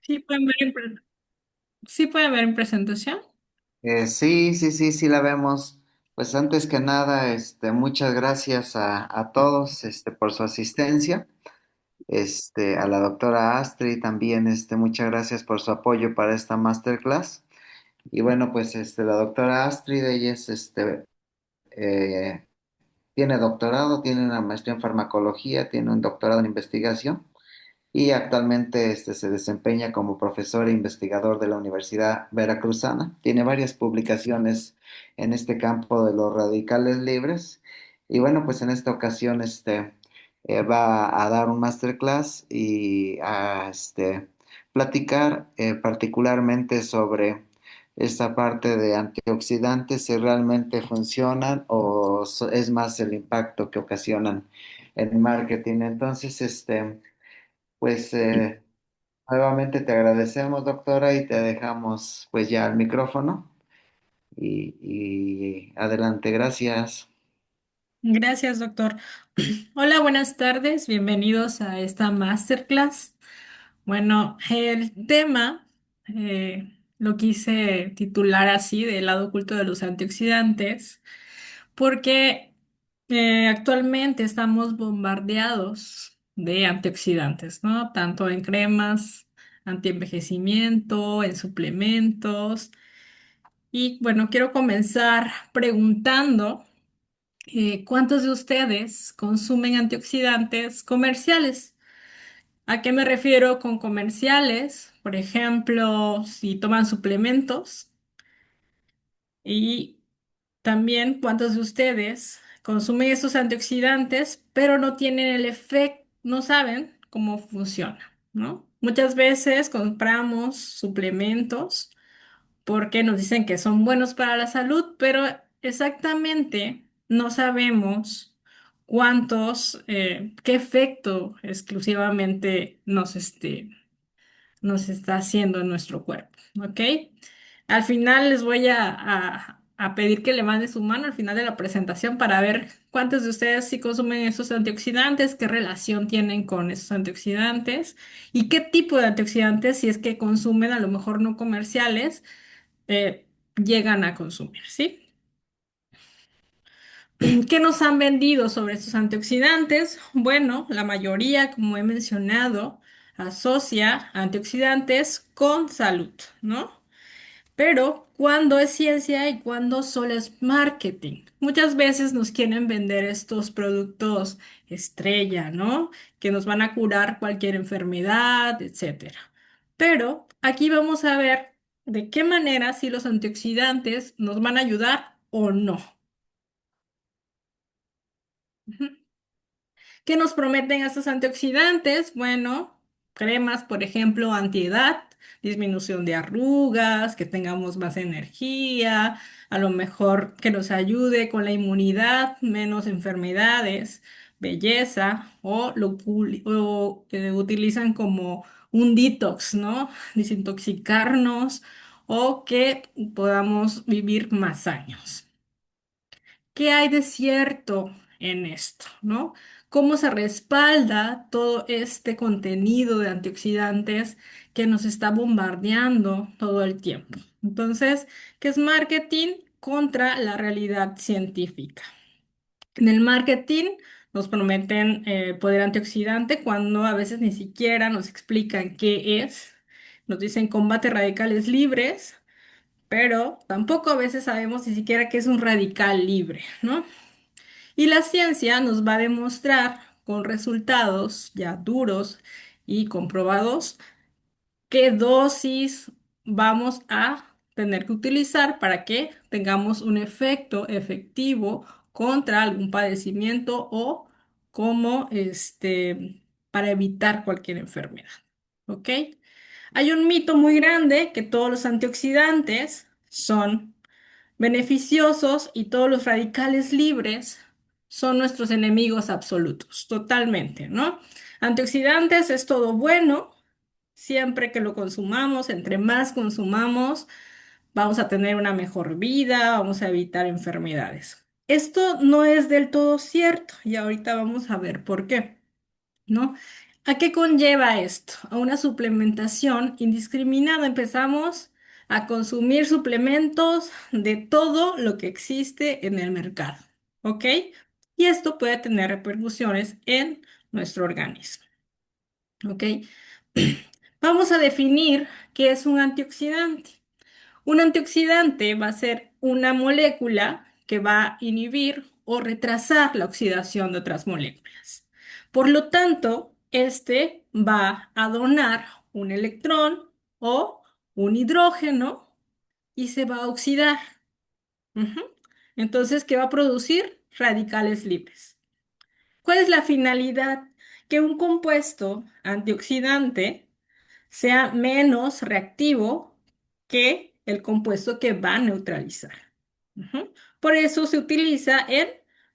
Sí, pueden ver sí pueden ver en presentación. Sí, sí, sí, sí la vemos. Pues antes que nada, muchas gracias a todos, por su asistencia. A la doctora Astrid también, muchas gracias por su apoyo para esta masterclass. Y bueno, pues, la doctora Astrid, ella eh, tiene doctorado, tiene una maestría en farmacología, tiene un doctorado en investigación y actualmente se desempeña como profesor e investigador de la Universidad Veracruzana. Tiene varias publicaciones en este campo de los radicales libres y bueno, pues en esta ocasión va a dar un masterclass y a platicar particularmente sobre esta parte de antioxidantes, si realmente funcionan o es más el impacto que ocasionan en marketing. Entonces, pues nuevamente te agradecemos, doctora, y te dejamos pues ya el micrófono. Y adelante, gracias. Gracias, doctor. Hola, buenas tardes. Bienvenidos a esta masterclass. Bueno, el tema lo quise titular así, del lado oculto de los antioxidantes, porque actualmente estamos bombardeados de antioxidantes, ¿no? Tanto en cremas, antienvejecimiento, en suplementos. Y bueno, quiero comenzar preguntando, ¿cuántos de ustedes consumen antioxidantes comerciales? ¿A qué me refiero con comerciales? Por ejemplo, si toman suplementos. Y también, ¿cuántos de ustedes consumen esos antioxidantes, pero no tienen el efecto, no saben cómo funciona, ¿no? Muchas veces compramos suplementos porque nos dicen que son buenos para la salud, pero exactamente no sabemos qué efecto exclusivamente nos está haciendo en nuestro cuerpo, ¿ok? Al final les voy a pedir que le manden su mano al final de la presentación para ver cuántos de ustedes sí consumen esos antioxidantes, qué relación tienen con esos antioxidantes y qué tipo de antioxidantes, si es que consumen, a lo mejor no comerciales, llegan a consumir, ¿sí? ¿Qué nos han vendido sobre estos antioxidantes? Bueno, la mayoría, como he mencionado, asocia antioxidantes con salud, ¿no? Pero ¿cuándo es ciencia y cuándo solo es marketing? Muchas veces nos quieren vender estos productos estrella, ¿no? Que nos van a curar cualquier enfermedad, etcétera. Pero aquí vamos a ver de qué manera si los antioxidantes nos van a ayudar o no. ¿Qué nos prometen estos antioxidantes? Bueno, cremas, por ejemplo, antiedad, disminución de arrugas, que tengamos más energía, a lo mejor que nos ayude con la inmunidad, menos enfermedades, belleza, utilizan como un detox, ¿no? Desintoxicarnos o que podamos vivir más años. ¿Qué hay de cierto en esto, no? ¿Cómo se respalda todo este contenido de antioxidantes que nos está bombardeando todo el tiempo? Entonces, ¿qué es marketing contra la realidad científica? En el marketing nos prometen poder antioxidante cuando a veces ni siquiera nos explican qué es. Nos dicen combate radicales libres, pero tampoco a veces sabemos ni siquiera qué es un radical libre, ¿no? Y la ciencia nos va a demostrar con resultados ya duros y comprobados qué dosis vamos a tener que utilizar para que tengamos un efecto efectivo contra algún padecimiento o como para evitar cualquier enfermedad. ¿Ok? Hay un mito muy grande que todos los antioxidantes son beneficiosos y todos los radicales libres son nuestros enemigos absolutos, totalmente, ¿no? Antioxidantes es todo bueno, siempre que lo consumamos, entre más consumamos, vamos a tener una mejor vida, vamos a evitar enfermedades. Esto no es del todo cierto y ahorita vamos a ver por qué, ¿no? ¿A qué conlleva esto? A una suplementación indiscriminada. Empezamos a consumir suplementos de todo lo que existe en el mercado, ¿ok? Y esto puede tener repercusiones en nuestro organismo, ¿ok? Vamos a definir qué es un antioxidante. Un antioxidante va a ser una molécula que va a inhibir o retrasar la oxidación de otras moléculas. Por lo tanto, este va a donar un electrón o un hidrógeno y se va a oxidar. Ujú. Entonces, ¿qué va a producir? Radicales libres. ¿Cuál es la finalidad? Que un compuesto antioxidante sea menos reactivo que el compuesto que va a neutralizar. Ujú. Por eso se utiliza en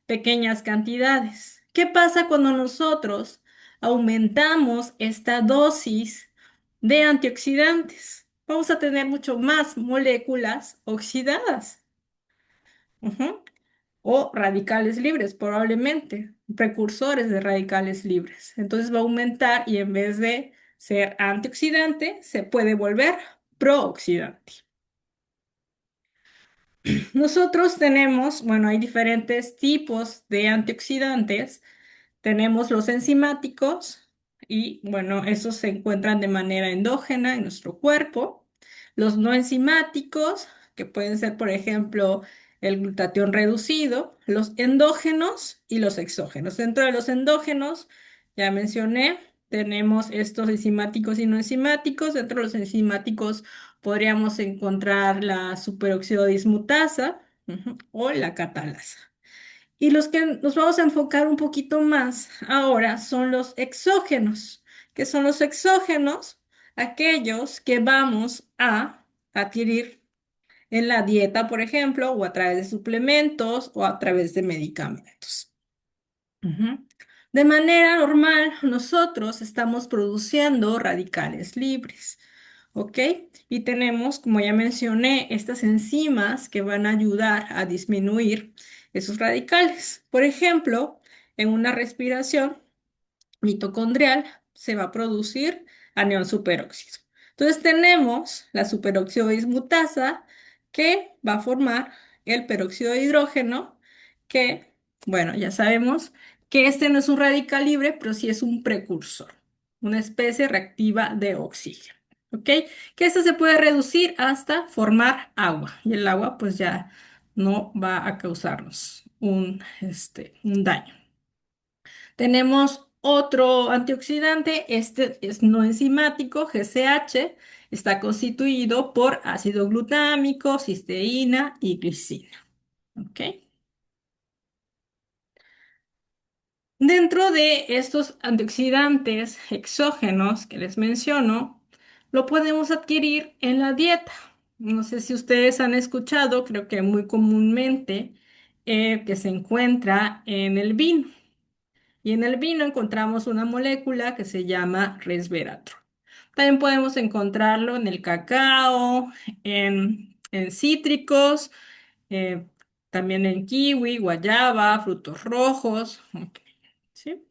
pequeñas cantidades. ¿Qué pasa cuando nosotros aumentamos esta dosis de antioxidantes? Vamos a tener mucho más moléculas oxidadas. Ujú. O radicales libres, probablemente, precursores de radicales libres. Entonces va a aumentar y en vez de ser antioxidante, se puede volver prooxidante. Nosotros tenemos, bueno, hay diferentes tipos de antioxidantes. Tenemos los enzimáticos y, bueno, esos se encuentran de manera endógena en nuestro cuerpo. Los no enzimáticos, que pueden ser, por ejemplo, el glutatión reducido, los endógenos y los exógenos. Dentro de los endógenos, ya mencioné, tenemos estos enzimáticos y no enzimáticos. Dentro de los enzimáticos podríamos encontrar la superóxido dismutasa, o la catalasa. Y los que nos vamos a enfocar un poquito más ahora son los exógenos. ¿Qué son los exógenos? Aquellos que vamos a adquirir en la dieta, por ejemplo, o a través de suplementos o a través de medicamentos. Ujú. De manera normal, nosotros estamos produciendo radicales libres, ¿ok? Y tenemos, como ya mencioné, estas enzimas que van a ayudar a disminuir esos radicales. Por ejemplo, en una respiración mitocondrial se va a producir anión superóxido. Entonces tenemos la superóxido dismutasa que va a formar el peróxido de hidrógeno que, bueno, ya sabemos que este no es un radical libre, pero sí es un precursor, una especie reactiva de oxígeno. ¿Ok? Que esto se puede reducir hasta formar agua y el agua pues ya no va a causarnos un daño. Tenemos otro antioxidante, este es no enzimático, GCH, está constituido por ácido glutámico, cisteína y glicina. ¿Ok? Dentro de estos antioxidantes exógenos que les menciono, lo podemos adquirir en la dieta. No sé si ustedes han escuchado, creo que muy comúnmente, que se encuentra en el vino. Y en el vino encontramos una molécula que se llama resveratrol. También podemos encontrarlo en el cacao, en cítricos, eh, también en kiwi, guayaba, frutos rojos. Ok, ¿sí?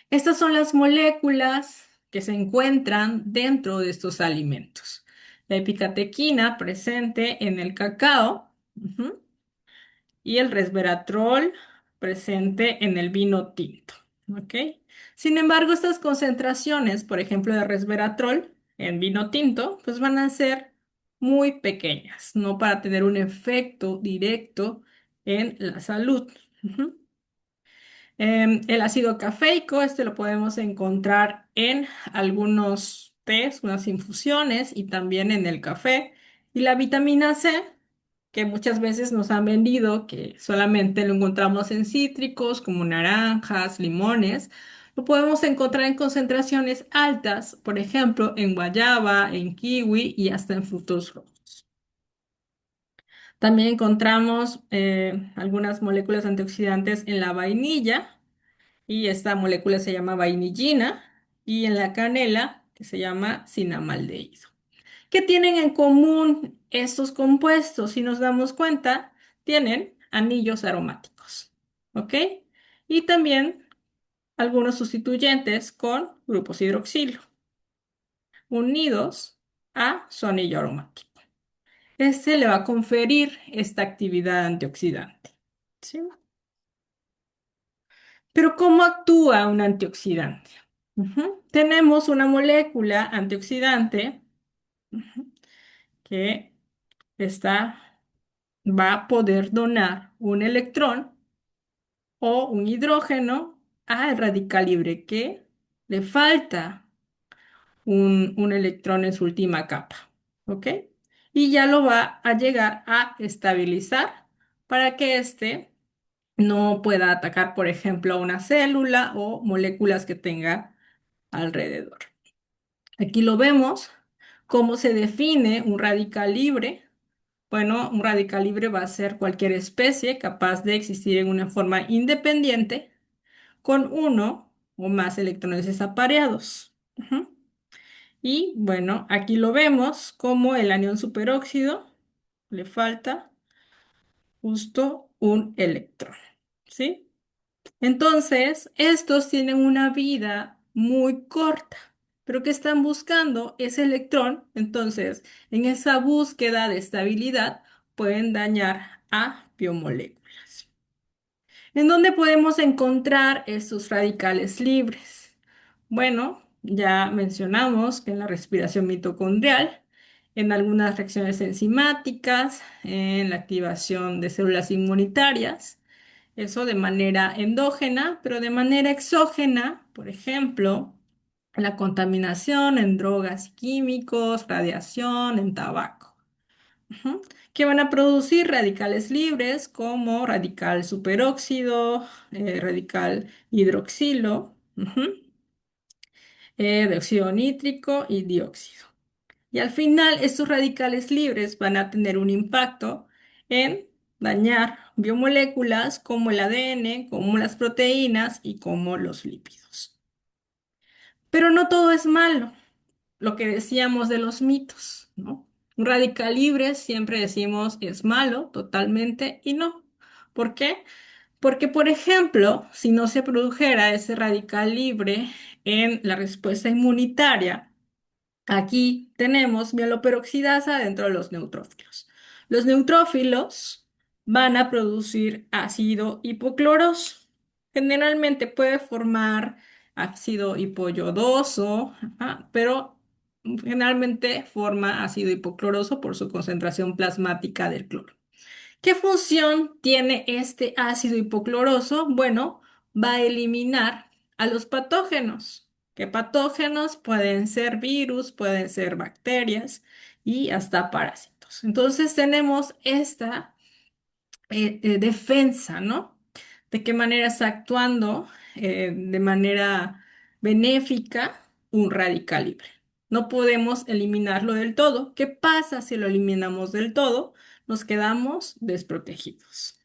Estas son las moléculas que se encuentran dentro de estos alimentos. La epicatequina presente en el cacao. Ujú, y el resveratrol presente en el vino tinto. ¿Ok? Sin embargo, estas concentraciones, por ejemplo, de resveratrol en vino tinto, pues van a ser muy pequeñas, no para tener un efecto directo en la salud. Ujú. El ácido cafeico, este lo podemos encontrar en algunos tés, unas infusiones y también en el café. Y la vitamina C, que muchas veces nos han vendido, que solamente lo encontramos en cítricos como naranjas, limones, lo podemos encontrar en concentraciones altas, por ejemplo, en guayaba, en kiwi y hasta en frutos rojos. También encontramos algunas moléculas antioxidantes en la vainilla y esta molécula se llama vainillina y en la canela que se llama cinamaldehído. ¿Qué tienen en común estos compuestos? Si nos damos cuenta, tienen anillos aromáticos, ¿ok? Y también algunos sustituyentes con grupos hidroxilo unidos a su anillo aromático. Este le va a conferir esta actividad antioxidante. ¿Sí? Pero ¿cómo actúa un antioxidante? Tenemos una molécula antioxidante, ujú, que está, va a poder donar un electrón o un hidrógeno al radical libre que le falta un electrón en su última capa. ¿Ok? Y ya lo va a llegar a estabilizar para que éste no pueda atacar, por ejemplo, a una célula o moléculas que tenga alrededor. Aquí lo vemos, cómo se define un radical libre. Bueno, un radical libre va a ser cualquier especie capaz de existir en una forma independiente con uno o más electrones desapareados. Y bueno, aquí lo vemos como el anión superóxido le falta justo un electrón, ¿sí? Entonces, estos tienen una vida muy corta, pero que están buscando ese electrón. Entonces, en esa búsqueda de estabilidad, pueden dañar a biomoléculas. ¿En dónde podemos encontrar estos radicales libres? Bueno, ya mencionamos que en la respiración mitocondrial, en algunas reacciones enzimáticas, en la activación de células inmunitarias, eso de manera endógena, pero de manera exógena, por ejemplo, en la contaminación, en drogas y químicos, radiación, en tabaco, ujú, que van a producir radicales libres como radical superóxido, radical hidroxilo, dióxido nítrico y dióxido. Y al final, estos radicales libres van a tener un impacto en dañar biomoléculas como el ADN, como las proteínas y como los lípidos. Pero no todo es malo, lo que decíamos de los mitos, ¿no? Un radical libre siempre decimos es malo totalmente y no. ¿Por qué? Porque, por ejemplo, si no se produjera ese radical libre en la respuesta inmunitaria, aquí tenemos mieloperoxidasa dentro de los neutrófilos. Los neutrófilos van a producir ácido hipocloroso. Generalmente puede formar ácido hipoyodoso, ajá, pero generalmente forma ácido hipocloroso por su concentración plasmática del cloro. ¿Qué función tiene este ácido hipocloroso? Bueno, va a eliminar a los patógenos. ¿Qué patógenos? Pueden ser virus, pueden ser bacterias y hasta parásitos. Entonces tenemos esta defensa, ¿no? ¿De qué manera está actuando de manera benéfica un radical libre? No podemos eliminarlo del todo. ¿Qué pasa si lo eliminamos del todo? Nos quedamos desprotegidos.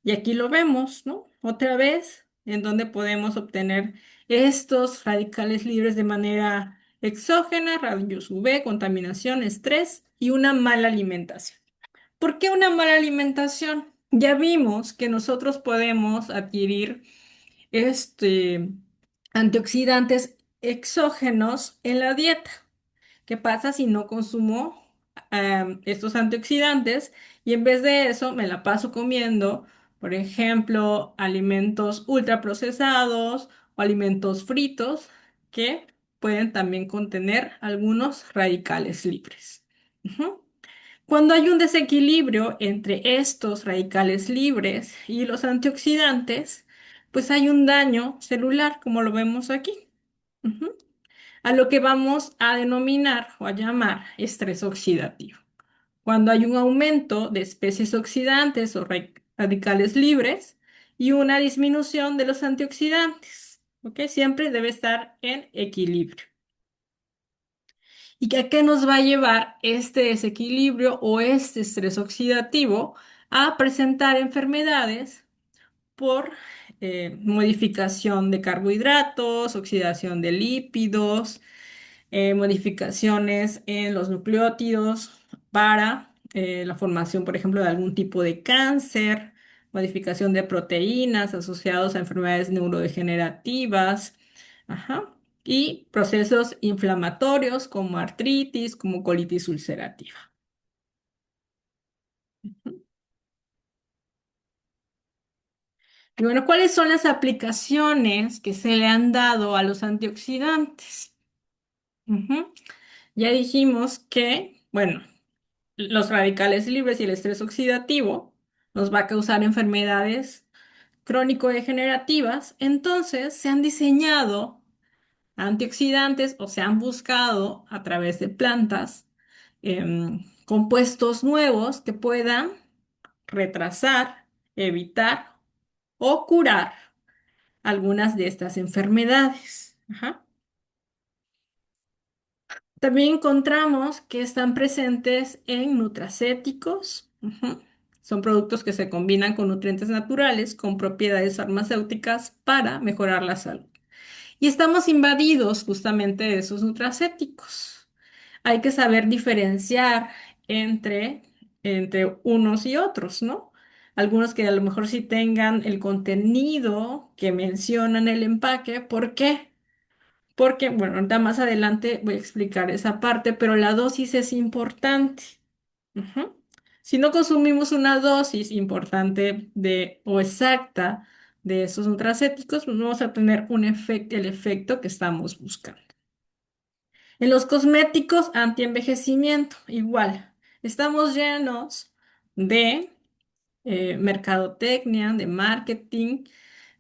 Y aquí lo vemos, ¿no? Otra vez, en donde podemos obtener estos radicales libres de manera exógena, rayos UV, contaminación, estrés y una mala alimentación. ¿Por qué una mala alimentación? Ya vimos que nosotros podemos adquirir este, antioxidantes exógenos en la dieta. ¿Qué pasa si no consumo estos antioxidantes y en vez de eso me la paso comiendo, por ejemplo, alimentos ultraprocesados o alimentos fritos que pueden también contener algunos radicales libres? Ujú. Cuando hay un desequilibrio entre estos radicales libres y los antioxidantes, pues hay un daño celular, como lo vemos aquí. Ujú, a lo que vamos a denominar o a llamar estrés oxidativo. Cuando hay un aumento de especies oxidantes o radicales libres y una disminución de los antioxidantes, ¿ok? Siempre debe estar en equilibrio. ¿Y a qué nos va a llevar este desequilibrio o este estrés oxidativo a presentar enfermedades por modificación de carbohidratos, oxidación de lípidos, modificaciones en los nucleótidos para la formación, por ejemplo, de algún tipo de cáncer, modificación de proteínas asociados a enfermedades neurodegenerativas, ajá, y procesos inflamatorios como artritis, como colitis ulcerativa. Y bueno, ¿cuáles son las aplicaciones que se le han dado a los antioxidantes? Ujú. Ya dijimos que, bueno, los radicales libres y el estrés oxidativo nos va a causar enfermedades crónico-degenerativas, entonces se han diseñado antioxidantes o se han buscado a través de plantas compuestos nuevos que puedan retrasar, evitar o curar algunas de estas enfermedades. Ajá. También encontramos que están presentes en nutracéuticos. Ujú. Son productos que se combinan con nutrientes naturales con propiedades farmacéuticas para mejorar la salud. Y estamos invadidos justamente de esos nutracéuticos. Hay que saber diferenciar entre, entre unos y otros, ¿no? Algunos que a lo mejor sí tengan el contenido que mencionan el empaque. ¿Por qué? Porque, bueno, ahorita más adelante voy a explicar esa parte, pero la dosis es importante. Ujú. Si no consumimos una dosis importante de, o exacta de esos nutracéuticos, pues no vamos a tener un efecto, el efecto que estamos buscando. En los cosméticos antienvejecimiento, igual, estamos llenos de mercadotecnia, de marketing,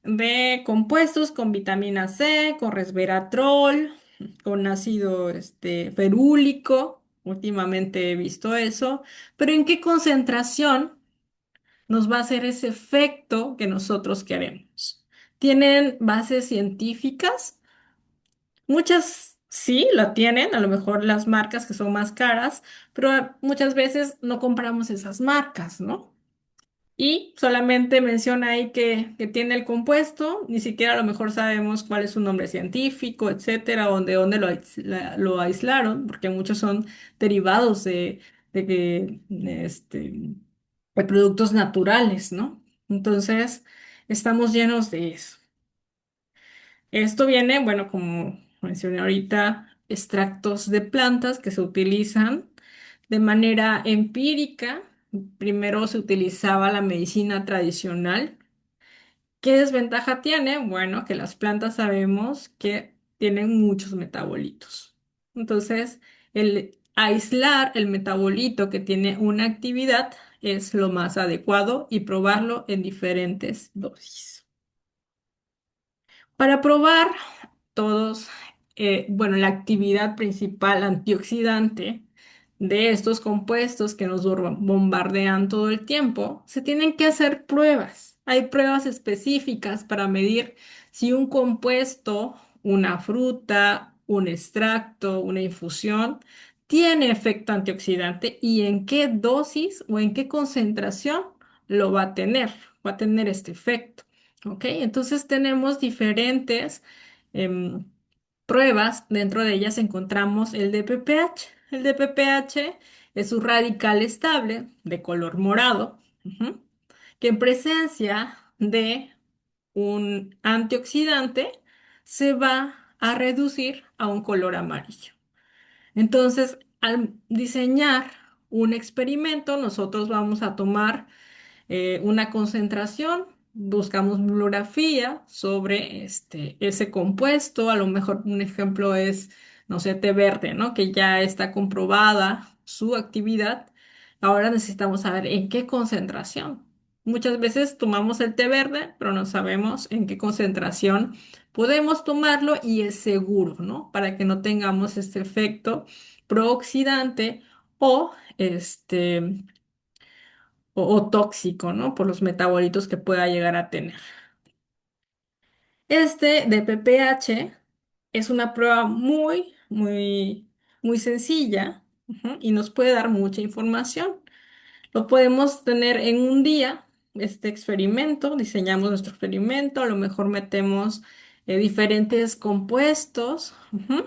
de compuestos con vitamina C, con resveratrol, con ácido ferúlico. Últimamente he visto eso, pero ¿en qué concentración nos va a hacer ese efecto que nosotros queremos? ¿Tienen bases científicas? Muchas sí la tienen, a lo mejor las marcas que son más caras, pero muchas veces no compramos esas marcas, ¿no? Y solamente menciona ahí que tiene el compuesto, ni siquiera a lo mejor sabemos cuál es su nombre científico, etcétera, o de dónde lo aislaron, porque muchos son derivados de productos naturales, ¿no? Entonces, estamos llenos de eso. Esto viene, bueno, como mencioné ahorita, extractos de plantas que se utilizan de manera empírica. Primero se utilizaba la medicina tradicional. ¿Qué desventaja tiene? Bueno, que las plantas sabemos que tienen muchos metabolitos. Entonces, el aislar el metabolito que tiene una actividad es lo más adecuado y probarlo en diferentes dosis. Para probar todos, bueno, la actividad principal antioxidante de estos compuestos que nos bombardean todo el tiempo, se tienen que hacer pruebas. Hay pruebas específicas para medir si un compuesto, una fruta, un extracto, una infusión, tiene efecto antioxidante y en qué dosis o en qué concentración lo va a tener este efecto. ¿Ok? Entonces tenemos diferentes em, pruebas. Dentro de ellas encontramos el DPPH. El DPPH es un radical estable de color morado, ujú, que en presencia de un antioxidante se va a reducir a un color amarillo. Entonces, al diseñar un experimento, nosotros vamos a tomar una concentración, buscamos bibliografía sobre ese compuesto, a lo mejor un ejemplo es, no sé, té verde, ¿no? Que ya está comprobada su actividad. Ahora necesitamos saber en qué concentración. Muchas veces tomamos el té verde, pero no sabemos en qué concentración podemos tomarlo y es seguro, ¿no? Para que no tengamos este efecto prooxidante o o tóxico, ¿no? Por los metabolitos que pueda llegar a tener. Este de PPH es una prueba muy sencilla, ujú, y nos puede dar mucha información. Lo podemos tener en un día, este experimento, diseñamos nuestro experimento, a lo mejor metemos diferentes compuestos, ujú,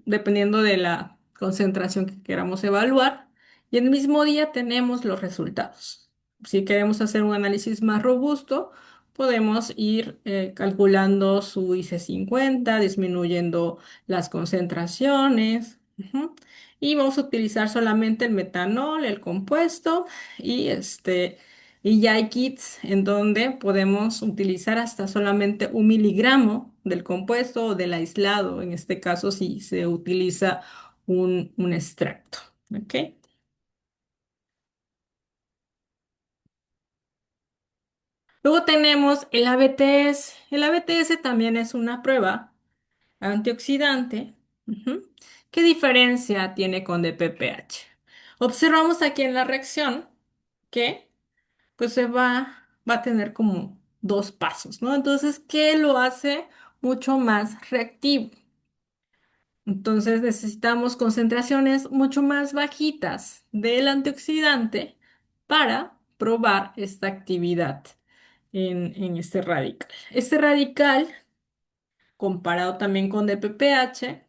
dependiendo de la concentración que queramos evaluar, y el mismo día tenemos los resultados. si queremos hacer un análisis más robusto, podemos ir calculando su IC50, disminuyendo las concentraciones. Ujú. Y vamos a utilizar solamente el metanol, el compuesto, y y ya hay kits en donde podemos utilizar hasta solamente 1 miligramo del compuesto o del aislado, en este caso si se utiliza un extracto. ¿Ok? Luego tenemos el ABTS. El ABTS también es una prueba antioxidante. Ujú. ¿Qué diferencia tiene con DPPH? Observamos aquí en la reacción que pues va a tener como dos pasos, ¿no? Entonces, ¿qué lo hace mucho más reactivo? Entonces necesitamos concentraciones mucho más bajitas del antioxidante para probar esta actividad en este radical. Este radical, comparado también con DPPH,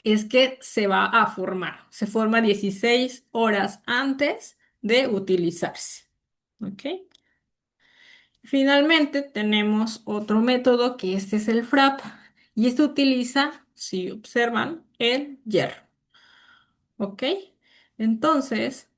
es que se va a formar. Se forma 16 horas antes de utilizarse. ¿Ok? Finalmente tenemos otro método que este es el FRAP y este utiliza, si observan, el hierro. ¿Ok? Entonces,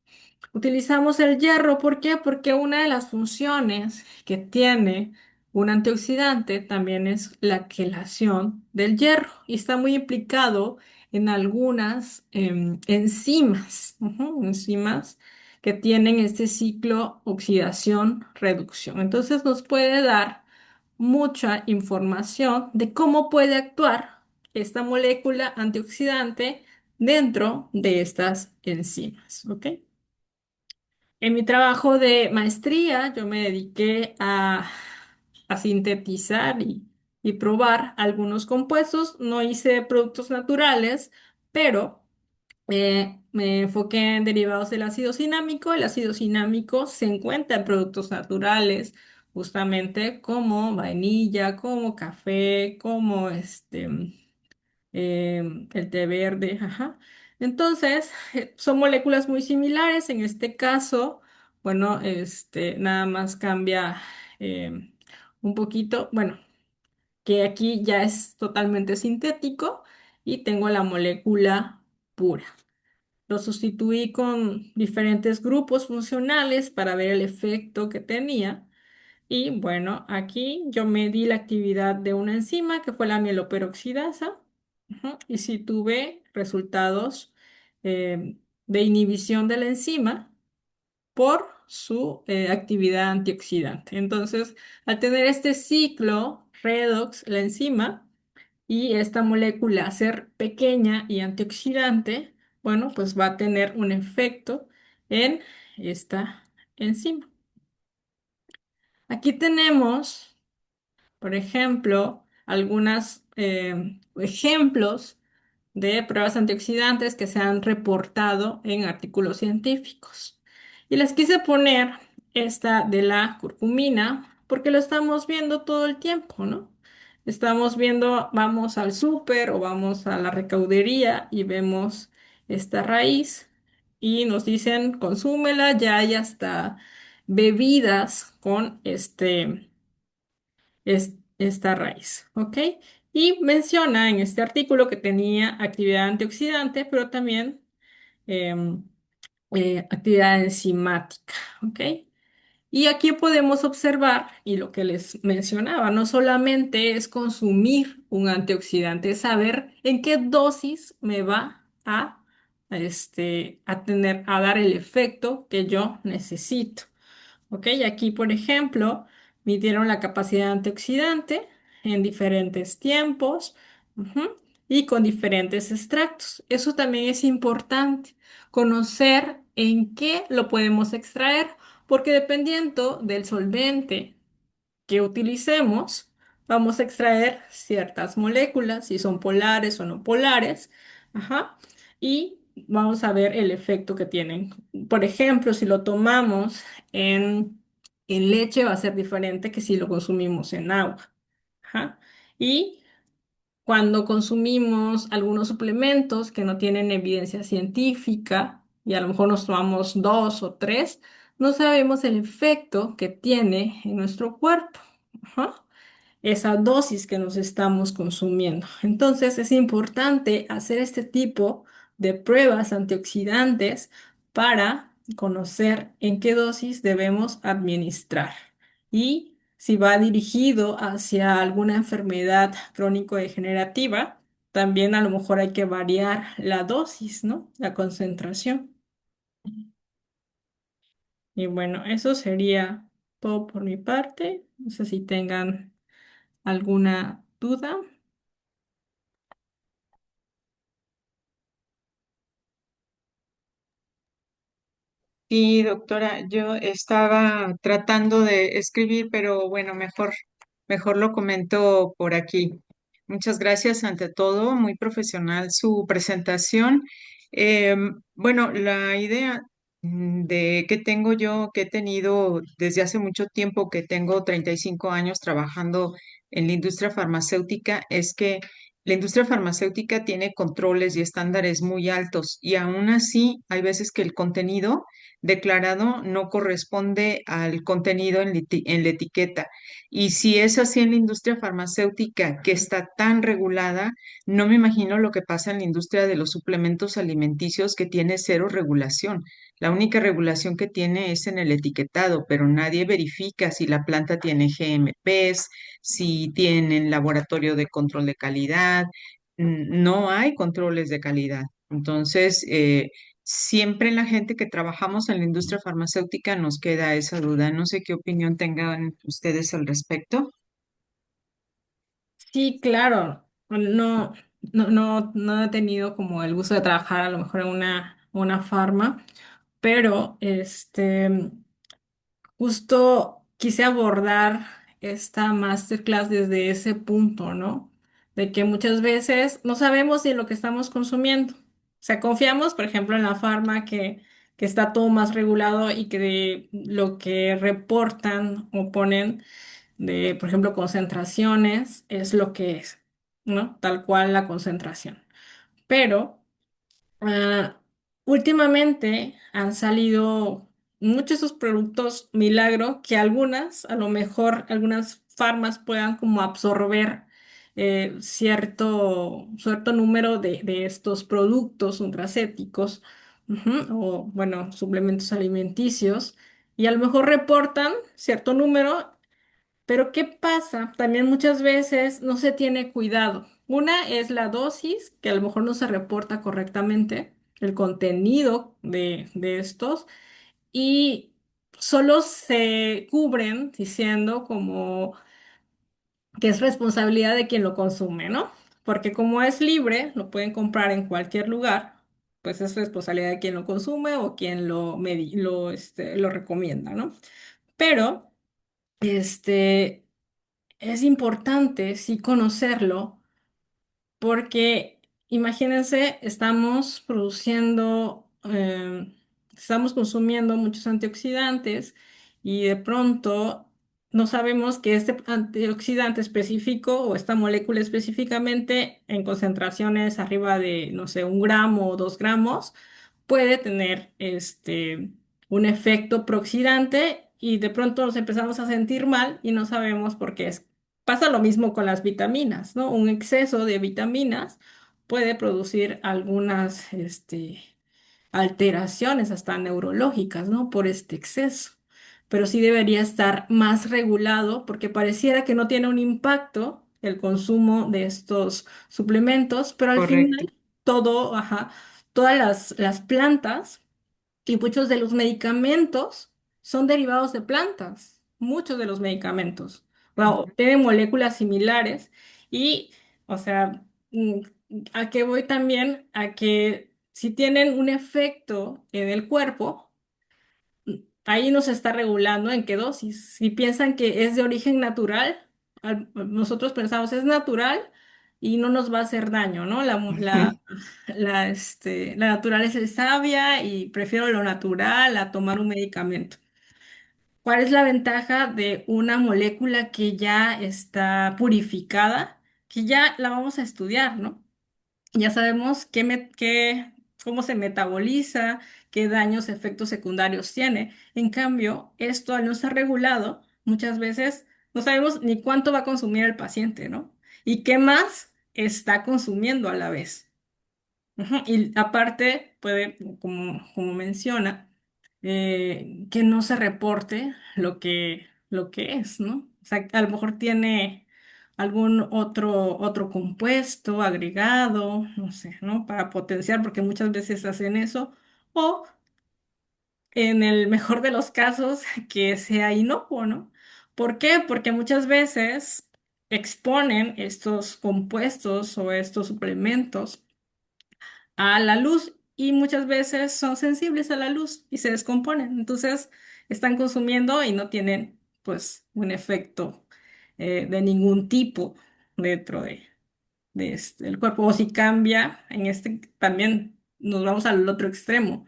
utilizamos el hierro, ¿por qué? Porque una de las funciones que tiene un antioxidante también es la quelación del hierro y está muy implicado en algunas enzimas, ujú, enzimas que tienen este ciclo oxidación-reducción. Entonces nos puede dar mucha información de cómo puede actuar esta molécula antioxidante dentro de estas enzimas, ¿ok? En mi trabajo de maestría, yo me dediqué a sintetizar y probar algunos compuestos. No hice productos naturales, pero me enfoqué en derivados del ácido cinámico. El ácido cinámico se encuentra en productos naturales, justamente como vainilla, como café, como el té verde, ajá. Entonces, son moléculas muy similares. En este caso, bueno, nada más cambia un poquito, bueno, que aquí ya es totalmente sintético y tengo la molécula pura. Lo sustituí con diferentes grupos funcionales para ver el efecto que tenía. Y bueno, aquí yo medí la actividad de una enzima que fue la mieloperoxidasa. Ujú. Y si tuve resultados de inhibición de la enzima por su actividad antioxidante. Entonces, al tener este ciclo redox, la enzima, y esta molécula ser pequeña y antioxidante, bueno, pues va a tener un efecto en esta enzima. Aquí tenemos, por ejemplo, algunos ejemplos de pruebas antioxidantes que se han reportado en artículos científicos. Y les quise poner esta de la curcumina porque lo estamos viendo todo el tiempo, ¿no? Estamos viendo, vamos al súper o vamos a la recaudería y vemos esta raíz y nos dicen, consúmela, ya hay hasta bebidas con esta raíz, ¿ok? Y menciona en este artículo que tenía actividad antioxidante, pero también em, actividad enzimática, ¿ok? Y aquí podemos observar, y lo que les mencionaba, no solamente es consumir un antioxidante, es saber en qué dosis me va a dar el efecto que yo necesito. ¿Ok? Aquí, por ejemplo, midieron la capacidad antioxidante en diferentes tiempos, ujú, y con diferentes extractos. Eso también es importante, conocer en qué lo podemos extraer, porque dependiendo del solvente que utilicemos, vamos a extraer ciertas moléculas, si son polares o no polares, ajá, y vamos a ver el efecto que tienen. Por ejemplo, si lo tomamos en leche, va a ser diferente que si lo consumimos en agua. Ajá. Y cuando consumimos algunos suplementos que no tienen evidencia científica y a lo mejor nos tomamos dos o tres, no sabemos el efecto que tiene en nuestro cuerpo. Ajá. Esa dosis que nos estamos consumiendo. Entonces es importante hacer este tipo de pruebas antioxidantes para conocer en qué dosis debemos administrar y si va dirigido hacia alguna enfermedad crónico-degenerativa, también a lo mejor hay que variar la dosis, ¿no? La concentración. Y bueno, eso sería todo por mi parte. No sé si tengan alguna duda. Sí, doctora, yo estaba tratando de escribir, pero bueno, mejor lo comento por aquí. Muchas gracias ante todo, muy profesional su presentación. Bueno, la idea de que tengo yo, que he tenido desde hace mucho tiempo, que tengo 35 años trabajando en la industria farmacéutica, es que la industria farmacéutica tiene controles y estándares muy altos y aún así hay veces que el contenido declarado no corresponde al contenido en la etiqueta. Y si es así en la industria farmacéutica, que está tan regulada, no me imagino lo que pasa en la industria de los suplementos alimenticios, que tiene cero regulación. La única regulación que tiene es en el etiquetado, pero nadie verifica si la planta tiene GMPs, si tienen laboratorio de control de calidad. No hay controles de calidad. Entonces, siempre la gente que trabajamos en la industria farmacéutica nos queda esa duda. No sé qué opinión tengan ustedes al respecto. Sí, claro. No he tenido como el gusto de trabajar a lo mejor en una farma, pero justo quise abordar esta masterclass desde ese punto, ¿no? De que muchas veces no sabemos si lo que estamos consumiendo. O sea, confiamos, por ejemplo, en la farma que está todo más regulado y que lo que reportan o ponen de, por ejemplo, concentraciones, es lo que es, ¿no? Tal cual la concentración. Pero ah, últimamente han salido muchos de esos productos milagro que algunas, a lo mejor algunas farmas puedan como absorber cierto número de estos productos nutracéuticos, ujú, o bueno, suplementos alimenticios, y a lo mejor reportan cierto número, pero ¿qué pasa? También muchas veces no se tiene cuidado. Una es la dosis, que a lo mejor no se reporta correctamente, el contenido de estos, y solo se cubren diciendo como que es responsabilidad de quien lo consume, ¿no? Porque como es libre, lo pueden comprar en cualquier lugar, pues es responsabilidad de quien lo consume o quien lo recomienda, ¿no? Pero, este... Es importante, sí, conocerlo, porque imagínense, estamos consumiendo muchos antioxidantes y de pronto no sabemos que este antioxidante específico o esta molécula específicamente en concentraciones arriba de, no sé, 1 gramo o 2 gramos puede tener un efecto prooxidante y de pronto nos empezamos a sentir mal y no sabemos por qué es. Pasa lo mismo con las vitaminas, ¿no? Un exceso de vitaminas puede producir algunas, alteraciones hasta neurológicas, ¿no? Por este exceso. Pero sí debería estar más regulado porque pareciera que no tiene un impacto el consumo de estos suplementos, pero al Correcto. final ajá, todas las plantas y muchos de los medicamentos son derivados de plantas, muchos de los medicamentos. Wow, tienen moléculas similares y, o sea, ¿a qué voy también? A que si tienen un efecto en el cuerpo, ahí nos está regulando en qué dosis. Si piensan que es de origen natural, nosotros pensamos es natural y no nos va a hacer daño, ¿no? La naturaleza es sabia y prefiero lo natural a tomar un medicamento. ¿Cuál es la ventaja de una molécula que ya está purificada, que ya la vamos a estudiar, ¿no? Ya sabemos cómo se metaboliza, qué daños, efectos secundarios tiene. En cambio, esto al no estar regulado, muchas veces no sabemos ni cuánto va a consumir el paciente, ¿no? Y qué más está consumiendo a la vez. Ujú. Y aparte, puede, como menciona, que no se reporte lo que es, ¿no? O sea, a lo mejor tiene algún otro compuesto agregado, no sé, ¿no? Para potenciar, porque muchas veces hacen eso. O en el mejor de los casos, que sea inocuo, ¿no? ¿Por qué? Porque muchas veces exponen estos compuestos o estos suplementos a la luz y muchas veces son sensibles a la luz y se descomponen. Entonces están consumiendo y no tienen pues un efecto de ningún tipo dentro del cuerpo. O si cambia, en este también nos vamos al otro extremo,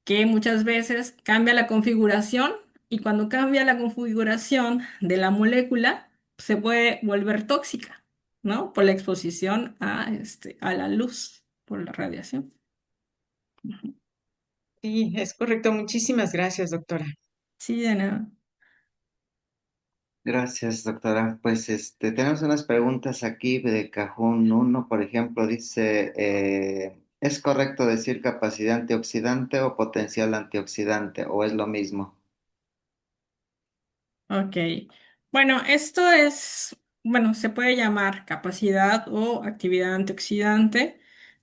que muchas veces cambia la configuración y cuando cambia la configuración de la molécula se puede volver tóxica, ¿no? Por la exposición a la luz, por la radiación. Sí, es correcto. Muchísimas gracias, doctora. Sí, de nada. Gracias, doctora. Pues tenemos unas preguntas aquí de Cajún uno, por ejemplo, dice, ¿es correcto decir capacidad antioxidante o potencial antioxidante o es lo mismo? Ok. Bueno, esto es, bueno, se puede llamar capacidad o actividad antioxidante.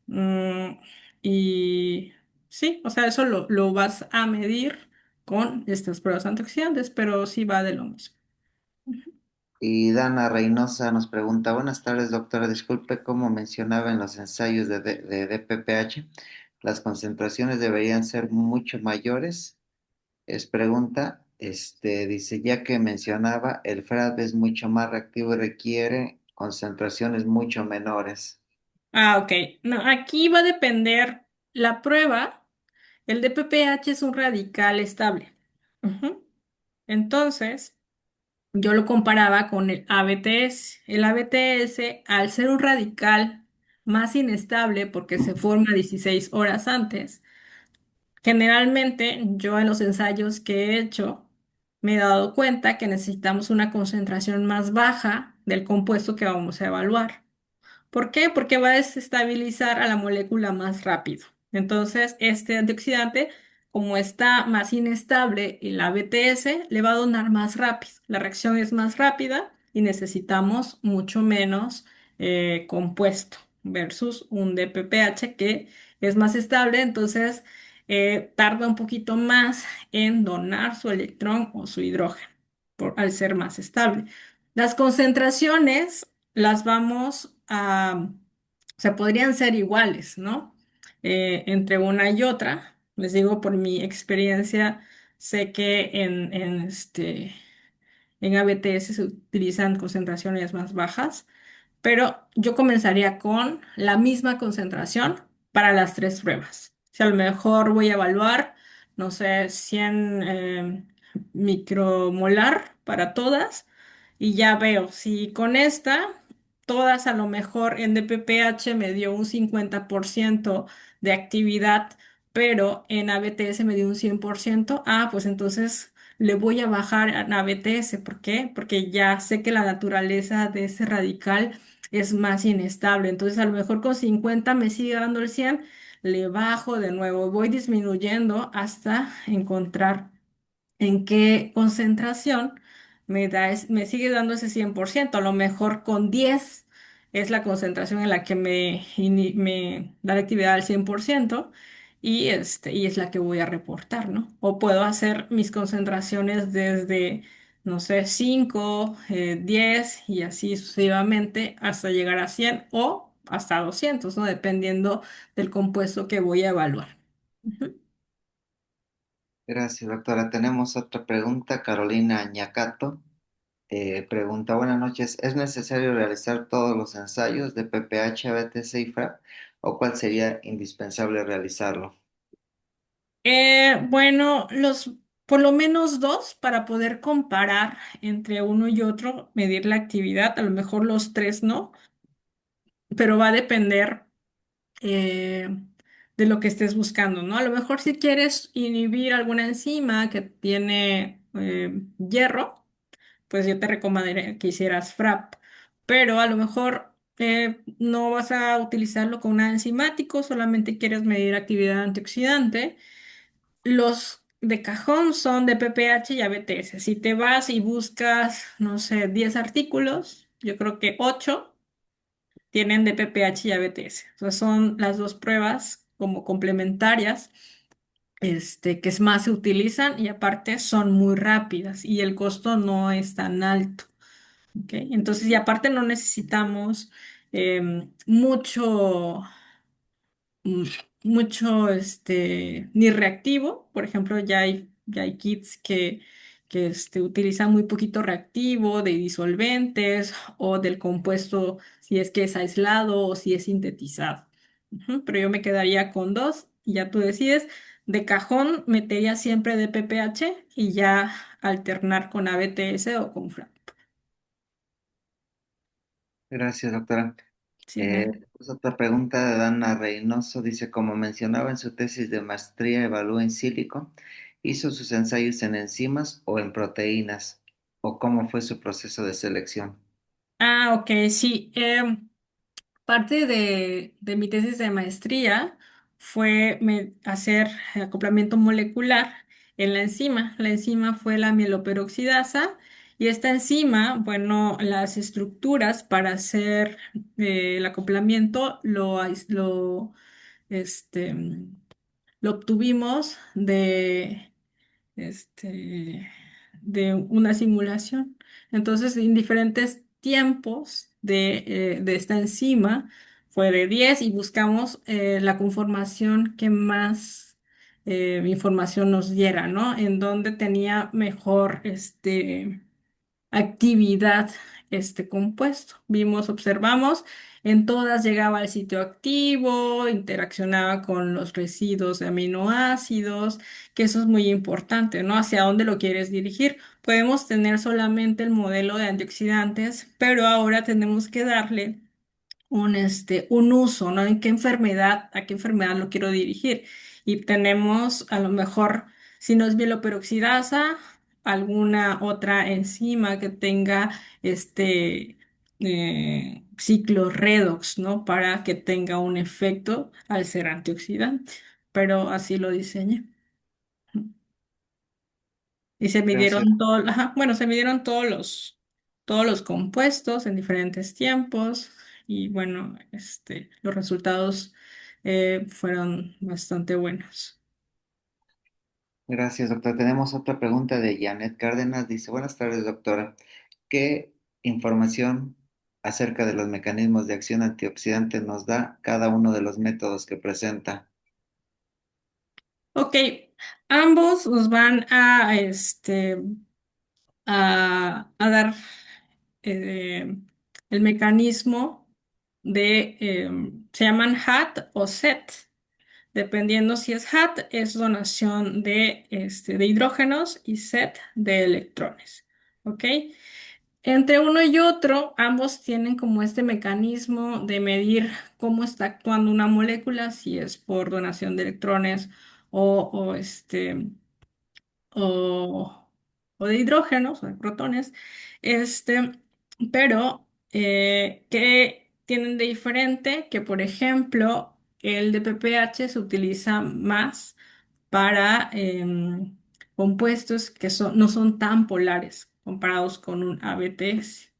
mm, y sí, o sea, eso lo vas a medir con estas pruebas antioxidantes, pero sí va de lo mismo. Y Dana Reynosa nos pregunta, buenas tardes, doctora, disculpe, como mencionaba en los ensayos de DPPH, ¿las concentraciones deberían ser mucho mayores? Es pregunta, dice, ya que mencionaba, el FRAD es mucho más reactivo y requiere concentraciones mucho menores. Ah, ok. No, aquí va a depender la prueba. El DPPH es un radical estable. Ujú. Entonces, yo lo comparaba con el ABTS. El ABTS, al ser un radical más inestable porque se forma 16 horas antes, generalmente yo en los ensayos que he hecho me he dado cuenta que necesitamos una concentración más baja del compuesto que vamos a evaluar. ¿Por qué? Porque va a desestabilizar a la molécula más rápido. Entonces, este antioxidante, como está más inestable en la BTS, le va a donar más rápido. La reacción es más rápida y necesitamos mucho menos compuesto versus un DPPH que es más estable, entonces tarda un poquito más en donar su electrón o su hidrógeno al ser más estable. Las concentraciones las vamos o sea, podrían ser iguales, ¿no? Entre una y otra. Les digo, por mi experiencia, sé que en ABTS se utilizan concentraciones más bajas, pero yo comenzaría con la misma concentración para las tres pruebas. Si a lo mejor voy a evaluar, no sé, 100 micromolar para todas y ya veo si con esta, todas a lo mejor en DPPH me dio un 50% de actividad, pero en ABTS me dio un 100%, pues entonces le voy a bajar a ABTS. ¿Por qué? Porque ya sé que la naturaleza de ese radical es más inestable. Entonces, a lo mejor con 50 me sigue dando el 100, le bajo de nuevo, voy disminuyendo hasta encontrar en qué concentración me sigue dando ese 100%. A lo mejor con 10 es la concentración en la que me da la actividad al 100% y es la que voy a reportar, ¿no? O puedo hacer mis concentraciones desde, no sé, 5 10 y así sucesivamente hasta llegar a 100 o hasta 200, ¿no? Dependiendo del compuesto que voy a evaluar. Ujú. Gracias, doctora. Tenemos otra pregunta, Carolina Ñacato. Pregunta, buenas noches, ¿es necesario realizar todos los ensayos de PPH, ABTC y FRAP o cuál sería indispensable realizarlo? Bueno, por lo menos dos para poder comparar entre uno y otro, medir la actividad, a lo mejor los tres no, pero va a depender eh, de lo que estés buscando, ¿no? A lo mejor si quieres inhibir alguna enzima que tiene hierro, pues yo te recomendaría que hicieras FRAP, pero a lo mejor no vas a utilizarlo con un enzimático, solamente quieres medir actividad antioxidante. Los de cajón son de PPH y ABTS. Si te vas y buscas, no sé, 10 artículos, yo creo que 8 tienen de PPH y ABTS. O sea, son las dos pruebas como complementarias, que es más se utilizan y aparte son muy rápidas y el costo no es tan alto. ¿Ok? Entonces, y aparte no necesitamos mucho mm, mucho ni reactivo. Por ejemplo, ya hay kits que utilizan muy poquito reactivo de disolventes o del compuesto si es que es aislado o si es sintetizado. Ujú, pero yo me quedaría con dos y ya tú decides. De cajón metería siempre de PPH y ya alternar con ABTS o con FRAP. Gracias, doctora. Sí, nada. Pues otra pregunta de Dana Reynoso. Dice, como mencionaba en su tesis de maestría, evalúa en sílico, ¿hizo sus ensayos en enzimas o en proteínas? ¿O cómo fue su proceso de selección? Ah, ok, sí. Parte de mi tesis de maestría fue hacer acoplamiento molecular en la enzima. La enzima fue la mieloperoxidasa y esta enzima, bueno, las estructuras para hacer el acoplamiento este, lo obtuvimos este, de una simulación. Entonces, en diferentes tiempos de esta enzima, fue de 10 y buscamos la conformación que más información nos diera, ¿no? En donde tenía mejor actividad este compuesto. Vimos, observamos, en todas llegaba al sitio activo, interaccionaba con los residuos de aminoácidos, que eso es muy importante, ¿no? Hacia dónde lo quieres dirigir. Podemos tener solamente el modelo de antioxidantes, pero ahora tenemos que darle un uso, ¿no? A qué enfermedad lo quiero dirigir? Y tenemos a lo mejor, si no es mieloperoxidasa, alguna otra enzima que tenga ciclo redox, ¿no? Para que tenga un efecto al ser antioxidante. Pero así lo diseñé. Y se Gracias. midieron todo, ajá, bueno, se midieron todos los compuestos en diferentes tiempos y bueno, los resultados fueron bastante buenos. Gracias, doctor. Tenemos otra pregunta de Janet Cárdenas. Dice, buenas tardes, doctora. ¿Qué información acerca de los mecanismos de acción antioxidante nos da cada uno de los métodos que presenta? Ok, ambos nos van a dar eh, el mecanismo se llaman HAT o SET. Dependiendo si es HAT, es donación de hidrógenos y SET de electrones. ¿Ok? Entre uno y otro, ambos tienen como este mecanismo de medir cómo está actuando una molécula, si es por donación de electrones o, o, este, o, o de hidrógenos o de protones. Este, pero, ¿qué tienen de diferente? Que, por ejemplo, el de PPH se utiliza más para compuestos que no son tan polares comparados con un ABTS.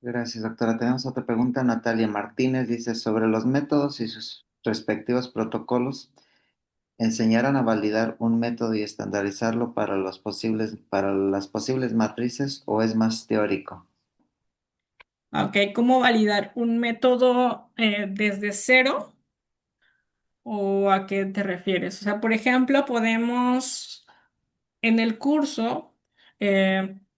Gracias, doctora. Tenemos otra pregunta. Natalia Martínez dice, sobre los métodos y sus respectivos protocolos, ¿enseñarán a validar un método y estandarizarlo para las posibles matrices o es más teórico? Ok, ¿cómo validar un método desde cero o a qué te refieres? O sea, por ejemplo, podemos en el curso,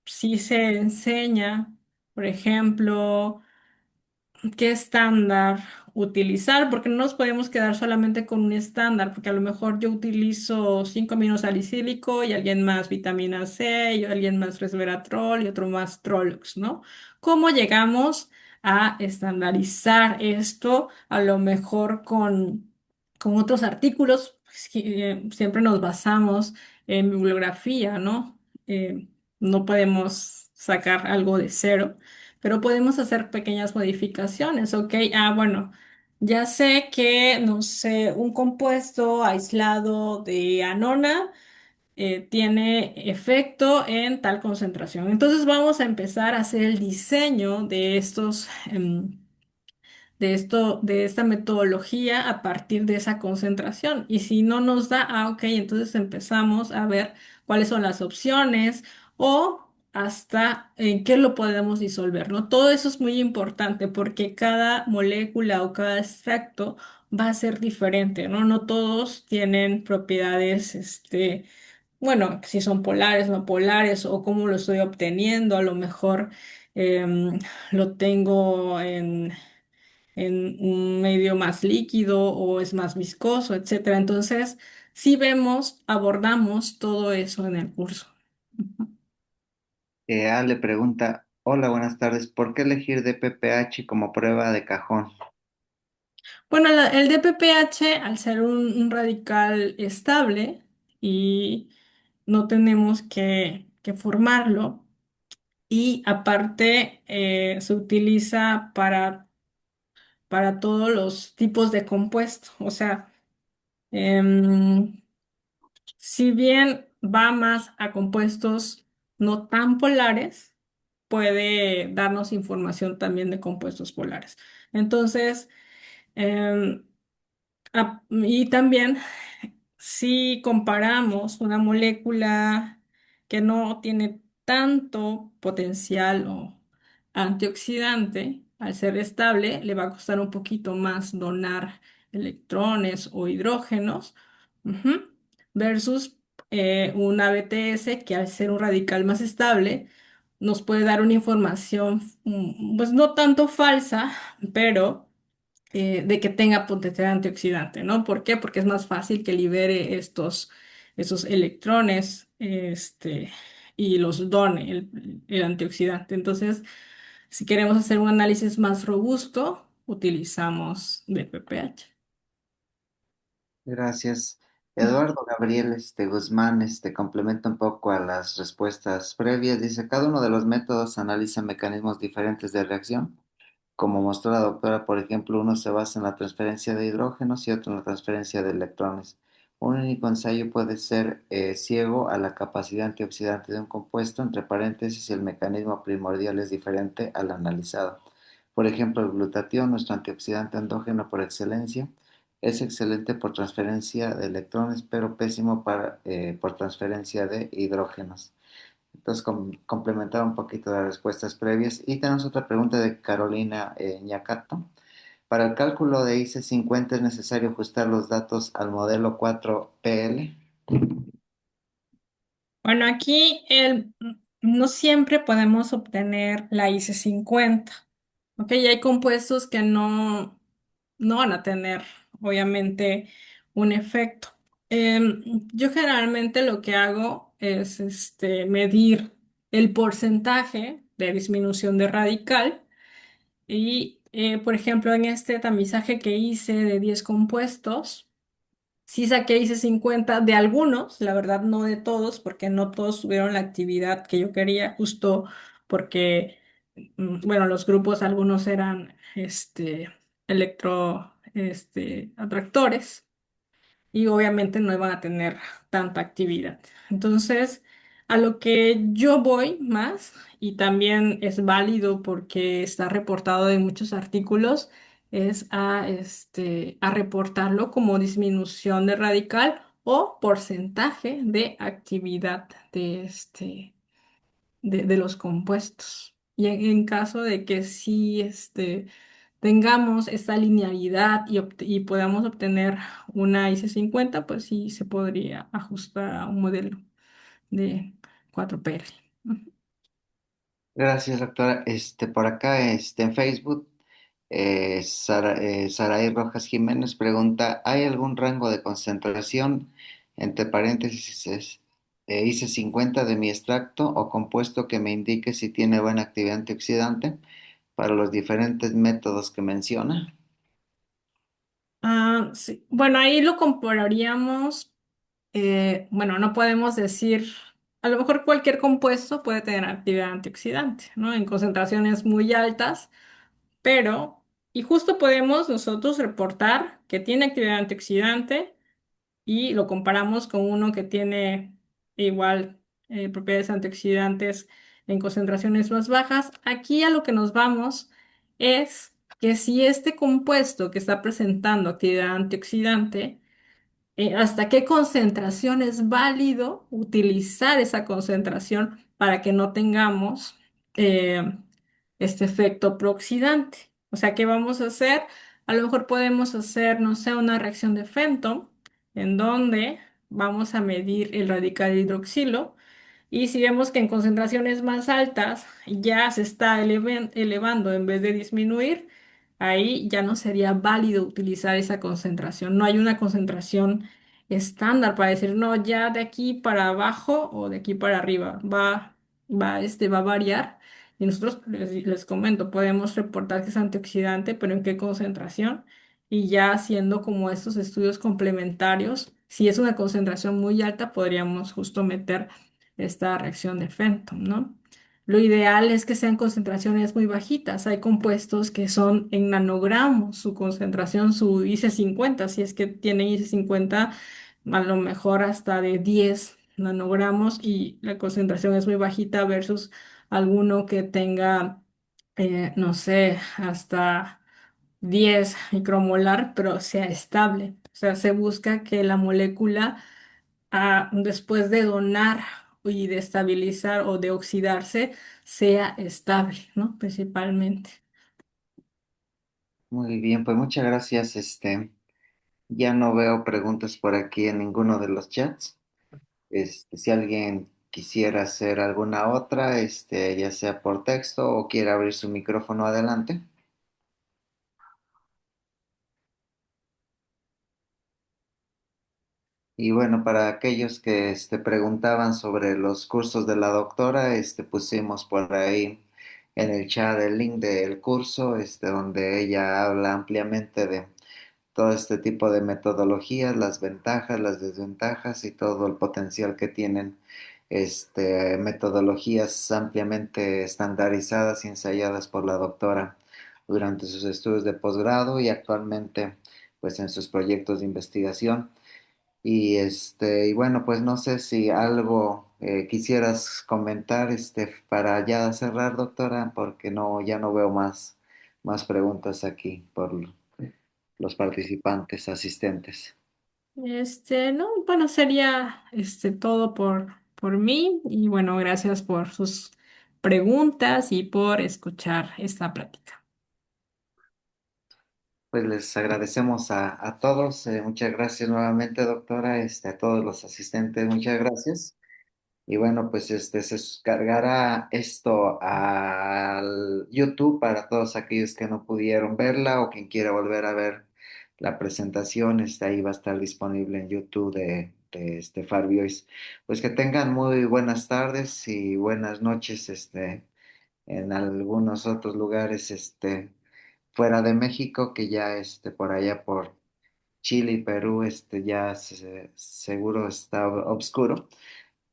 sí se enseña, por ejemplo, qué estándar utilizar, porque no nos podemos quedar solamente con un estándar, porque a lo mejor yo utilizo 5 salicílico y alguien más vitamina C y alguien más resveratrol y otro más Trolux, ¿no? ¿Cómo llegamos a estandarizar esto, a lo mejor con otros artículos. Pues, siempre nos basamos en bibliografía, ¿no? No podemos sacar algo de cero, pero podemos hacer pequeñas modificaciones, ¿ok? Bueno, ya sé que, no sé, un compuesto aislado de anona tiene efecto en tal concentración. Entonces vamos a empezar a hacer el diseño de de esta metodología a partir de esa concentración. Y si no nos da, ok, entonces empezamos a ver cuáles son las opciones o hasta en qué lo podemos disolver, ¿no? Todo eso es muy importante porque cada molécula o cada extracto va a ser diferente, ¿no? No todos tienen propiedades, bueno, si son polares, no polares o cómo lo estoy obteniendo, a lo mejor lo tengo en un medio más líquido o es más viscoso, etcétera. Entonces, sí vemos, abordamos todo eso en el curso. Ujú. A le pregunta, hola, buenas tardes, ¿por qué elegir DPPH como prueba de cajón? Bueno, el DPPH, al ser un radical estable y no tenemos que formarlo, y aparte se utiliza para todos los tipos de compuestos. O sea, em, si bien va más a compuestos no tan polares, puede darnos información también de compuestos polares. Entonces, em, y también si comparamos una molécula que no tiene tanto potencial o antioxidante, al ser estable, le va a costar un poquito más donar electrones o hidrógenos, ujú, versus una BTS que al ser un radical más estable, nos puede dar una información, pues no tanto falsa, pero de que tenga potencial antioxidante, ¿no? ¿Por qué? Porque es más fácil que libere esos electrones, y los done el antioxidante. Entonces, si queremos hacer un análisis más robusto, utilizamos DPPH. Gracias. Eduardo Gabriel Guzmán complementa un poco a las respuestas previas. Dice, cada uno de los métodos analiza mecanismos diferentes de reacción. Como mostró la doctora, por ejemplo, uno se basa en la transferencia de hidrógenos y otro en la transferencia de electrones. Un único ensayo puede ser ciego a la capacidad antioxidante de un compuesto, entre paréntesis, el mecanismo primordial es diferente al analizado. Por ejemplo, el glutatión, nuestro antioxidante endógeno por excelencia, es excelente por transferencia de electrones, pero pésimo por transferencia de hidrógenos. Entonces, complementar un poquito las respuestas previas. Y tenemos otra pregunta de Carolina Ñacato. Para el cálculo de IC50 es necesario ajustar los datos al modelo 4PL. Bueno, aquí no siempre podemos obtener la IC50. Ok, y hay compuestos que no van a tener, obviamente, un efecto. Yo generalmente lo que hago es medir el porcentaje de disminución de radical y, por ejemplo, en este tamizaje que hice de 10 compuestos, sí saqué, hice 50 de algunos, la verdad no de todos, porque no todos tuvieron la actividad que yo quería, justo porque, bueno, los grupos, algunos eran, atractores y obviamente no iban a tener tanta actividad. Entonces, a lo que yo voy más, y también es válido porque está reportado en muchos artículos, es a reportarlo como disminución de radical o porcentaje de actividad de los compuestos. Y en caso de que sí tengamos esta linealidad y podamos obtener una IC50, pues sí se podría ajustar a un modelo de 4PR. Ujú. Gracias, doctora. Por acá, en Facebook, Saraí Rojas Jiménez pregunta, ¿hay algún rango de concentración, entre paréntesis, IC50 de mi extracto o compuesto que me indique si tiene buena actividad antioxidante? para los diferentes métodos que menciona? Sí. Bueno, ahí lo compararíamos. Bueno, no podemos decir, a lo mejor cualquier compuesto puede tener actividad antioxidante, ¿no? En concentraciones muy altas, pero, y justo podemos nosotros reportar que tiene actividad antioxidante y lo comparamos con uno que tiene igual propiedades antioxidantes en concentraciones más bajas. Aquí a lo que nos vamos es que si este compuesto que está presentando actividad antioxidante, hasta qué concentración es válido utilizar esa concentración para que no tengamos eh, este efecto prooxidante. O sea, ¿qué vamos a hacer? A lo mejor podemos hacer, no sé, una reacción de Fenton en donde vamos a medir el radical hidroxilo y si vemos que en concentraciones más altas ya se está elevando en vez de disminuir, ahí ya no sería válido utilizar esa concentración. No hay una concentración estándar para decir, no, ya de aquí para abajo o de aquí para arriba. Va a variar. Y nosotros les comento, podemos reportar que es antioxidante, pero en qué concentración. Y ya haciendo como estos estudios complementarios, si es una concentración muy alta, podríamos justo meter esta reacción de Fenton, ¿no? Lo ideal es que sean concentraciones muy bajitas. Hay compuestos que son en nanogramos, su concentración, su IC50, si es que tienen IC50, a lo mejor hasta de 10 nanogramos y la concentración es muy bajita versus alguno que tenga, no sé, hasta 10 micromolar, pero sea estable. O sea, se busca que la molécula después de donar y de estabilizar o de oxidarse, sea estable, ¿no? Principalmente. Muy bien, pues muchas gracias. Ya no veo preguntas por aquí en ninguno de los chats. Si alguien quisiera hacer alguna otra, ya sea por texto o quiera abrir su micrófono adelante. Y bueno, para aquellos que preguntaban sobre los cursos de la doctora, pusimos por ahí en el chat el link del curso, donde ella habla ampliamente de todo este tipo de metodologías, las ventajas, las desventajas y todo el potencial que tienen metodologías ampliamente estandarizadas y ensayadas por la doctora durante sus estudios de posgrado y actualmente pues en sus proyectos de investigación. Y bueno, pues no sé si algo quisieras comentar para ya cerrar, doctora, porque no, ya no veo más preguntas aquí por los participantes asistentes. No, bueno, sería todo por mí y bueno, gracias por sus preguntas y por escuchar esta plática. Pues les agradecemos a todos. Muchas gracias nuevamente, doctora. A todos los asistentes, muchas gracias. Y bueno, pues se cargará esto al YouTube para todos aquellos que no pudieron verla o quien quiera volver a ver la presentación. Ahí va a estar disponible en YouTube de Farbiois. Pues que tengan muy buenas tardes y buenas noches, en algunos otros lugares, fuera de México, que ya, por allá por Chile y Perú, ya seguro está oscuro.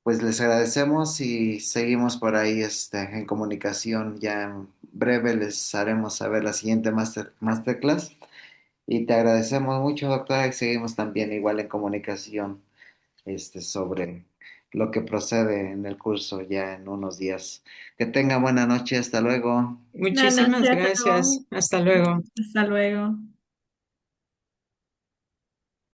Pues les agradecemos y seguimos por ahí en comunicación. Ya en breve les haremos saber la siguiente masterclass. Y te agradecemos mucho, doctora, y seguimos también igual en comunicación sobre lo que procede en el curso ya en unos días. Que tenga buena noche, hasta luego. Buenas Muchísimas noches, hasta gracias. luego. Hasta luego. Hasta luego.